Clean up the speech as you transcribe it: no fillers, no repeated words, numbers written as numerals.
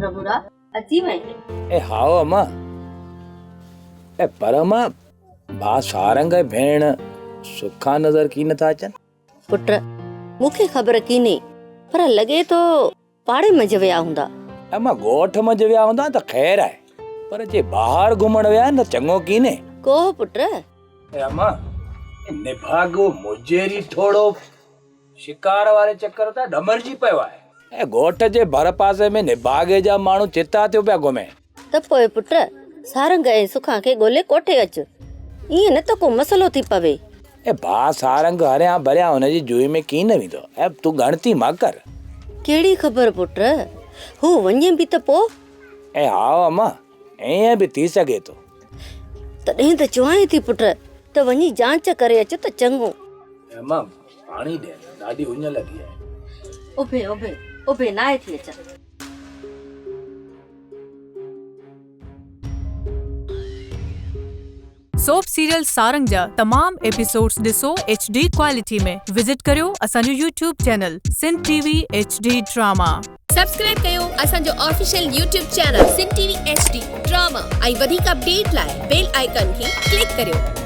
प्रभुरा अची वई। ए हाओ अम्मा। ए पर अम्मा भा सारंग भेण सुखा नजर की नथा अचन। पुट मूंखे ख़बर कीने पर लगे तो पाड़े में विया हूंदा। अम्मा गोठ में विया हूंदा त खैर आहे, पर जे बाहर घुमण विया न चङो कीने। को पुट? ए अम्मा निभागो मुजेरी थोड़ो शिकार वारे चक्कर ता डमरजी पियो आहे। ए गोठ जे भर पासे में निभागे जा माण्हू चिता थियो पिया घुमे। त पोइ पुट सारंग ऐं सुखा खे ॻोल्हे कोठे अच, ईअं न त को मसलो थी पवे। ए भा सारंग हरिया भरिया हुनजी जुई में की न वेंदो। ए तू गणती मा कर। केड़ी खबर पुट, हू वञे भी त पो। ए हाओ अम्मा ऐं भी थी सके तो। तॾहिं त चवां थी पुट त वञी जांच करे अच त चङो। अम्मा पानी दे, ॾाढी उञ लगी है। उभे उभे उभे नाए थी अच। सोप सीरियल सारंग जा तमाम एपिसोड्स ॾिसो HD क्वालिटी में। विजिट करियो असांजो YouTube channel Sindh TV HD drama. Subscribe कयो असांजो official YouTube channel Sindh TV HD drama ऐं वधीक अपडेट लाइ बेल आइकन खे क्लिक करियो।